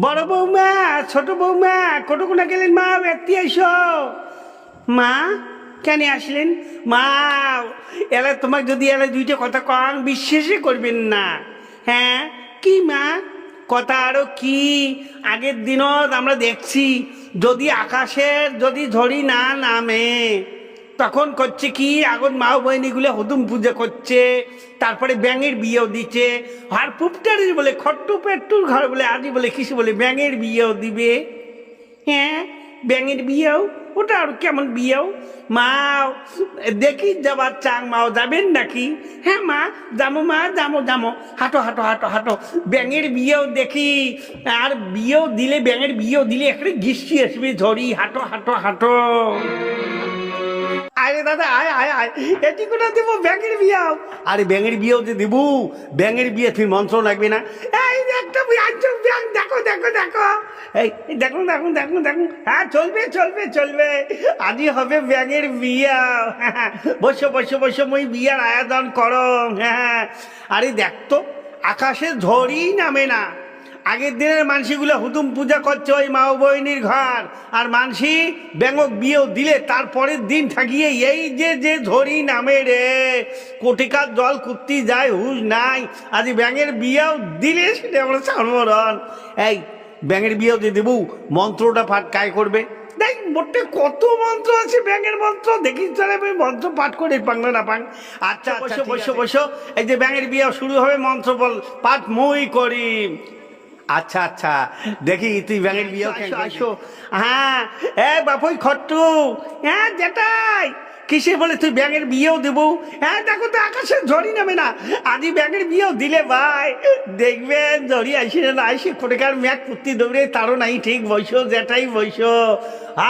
বড় বৌমা, ছোট বৌমা, কতক্ষণে গেলেন মা? ব্যক্তি এসো মা। কেন আসলেন মা? এলা তোমাকে যদি এলা দুইটা কথা কন বিশ্বাসই করবেন না। হ্যাঁ কি মা? কথা আরো কি? আগের দিনও আমরা দেখছি যদি আকাশের যদি ঝড়ি না নামে তখন করছে কি, আগুন মা বহিনীগুলো হুদুম পূজা করছে, তারপরে ব্যাঙের বিয়েও দিচ্ছে। আর পুপটারির বলে খট্টু পেট্টুর ঘর বলে আদি বলে কিছু বলে ব্যাঙের বিয়েও দিবে। হ্যাঁ ব্যাঙের বিয়েও, ওটা আর কেমন বিয়েও? মাও দেখি যাবার চাং, মাও যাবেন নাকি? হ্যাঁ মা যাবো, মা যাবো যাবো, হাঁটো হাঁটো হাঁটো হাঁটো। ব্যাঙের বিয়েও দেখি, আর বিয়েও দিলে ব্যাঙের বিয়েও দিলে একটা গ্রীষ্মি আসবে ঝড়ি, হাঁটো হাঁটো হাঁটো। আরে দাদা আয় আয় আয়, এটি কোথা দেবো ব্যাঙের বিয়েও? আরে ব্যাঙের বিয়েও যে দেবো, ব্যাঙের বিয়ে তুমি মন্ত্র লাগবে না? এই একটা ব্যাঙ, দেখো দেখো দেখো, এই দেখুন দেখুন দেখুন দেখুন, হ্যাঁ চলবে চলবে চলবে, আজই হবে ব্যাঙের বিয়া। বসো বসো বসো, মই বিয়ার আয়োজন করো। হ্যাঁ আরে দেখতো আকাশে ঝড়ই নামে না। আগের দিনের মানসিগুলো হুতুম পূজা করছে ওই মা বহিনীর ঘর, আর মানসি ব্যাঙক বিয়েও দিলে তারপরের দিন থাকিয়ে এই যে যে ঝড়ি নামে রে, কোটিকার জল কুত্তি যায় হুশ নাই। আজ ব্যাঙের বিয়েও দিলে সেটা আমরা সামরণ। এই ব্যাঙের বিয়েও যে দেবু, মন্ত্রটা পাঠ কায় করবে? দেখ মোটে কত মন্ত্র আছে ব্যাঙের মন্ত্র, দেখি চলে মন্ত্র পাঠ করে পাংলো না পাং। আচ্ছা বসো বসো বসো, এই যে ব্যাঙের বিয়ে শুরু হবে, মন্ত্র বল পাঠ মই করি। আচ্ছা আচ্ছা দেখি তুই ব্যাঙের বিয়ে আসো। হ্যাঁ এ বাপুই খট্টু, হ্যাঁ যেটাই কিসে বলে তুই ব্যাঙের বিয়েও দেবো? হ্যাঁ দেখো তো আকাশে ঝড়ি নামে না, আজই ব্যাঙের বিয়েও দিলে ভাই দেখবেন ঝড়ি আসি না আসি কোটেকার ম্যাক পুত্তি দৌড়ে তারও নাই ঠিক। বৈশো যেটাই বৈশো,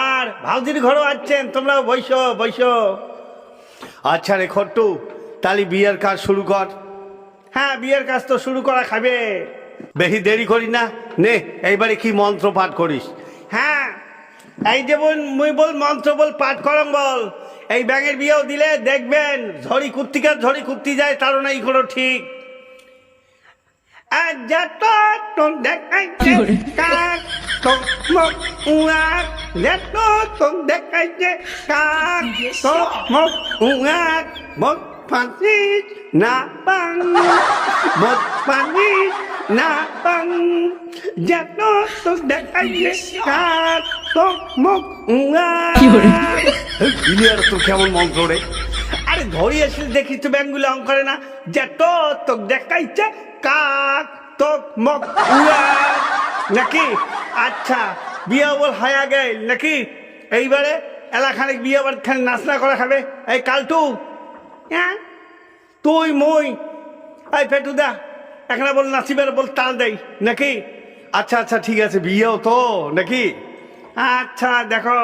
আর ভাউজির ঘরও আসছেন, তোমরাও বৈশো বৈশো। আচ্ছা রে খট্টু, তাহলে বিয়ের কাজ শুরু কর। হ্যাঁ বিয়ের কাজ তো শুরু করা খাবে, বেশি দেরি করি না। নে এইবারে কি মন্ত্র পাঠ করিস? হ্যাঁ এই যে বল মুই বল মন্ত্র বল পাঠ করম বল। এই ব্যাঙের বিয়েও দিলে দেখবেন ঝড়ি কুর্তিকার ঝড়ি কুর্তি যায় তারও নাই কোনো ঠিক। যত তো দেখাইছে কাক তো মুখ উয়াক, যত তো দেখাইছে কাক তো মুখ উয়াক, মুখ পানিস না পাং, মুখ পানিস না পাং, যত তো দেখাইছে কাক তো মুখ উয়াক। ক্লিয়ার তো কেমন মন্ত্র রে? আরে ধরি আসলে দেখিস তো ব্যাঙগুলো অঙ্ক করে না, যত তো দেখাইছে কাক তো মুখ উয়াক নাকি? আচ্ছা বিয়া বল হায়া গেল নাকি? এইবারে এলাখানে বিয়ে আবার খালি নাচনা করা খাবে। এই কালটু, হ্যাঁ তুই মই এই ফেটু দা এখানে বল নাচিবার বল তাল দেই নাকি? আচ্ছা আচ্ছা ঠিক আছে, বিয়েও তো নাকি? আচ্ছা দেখো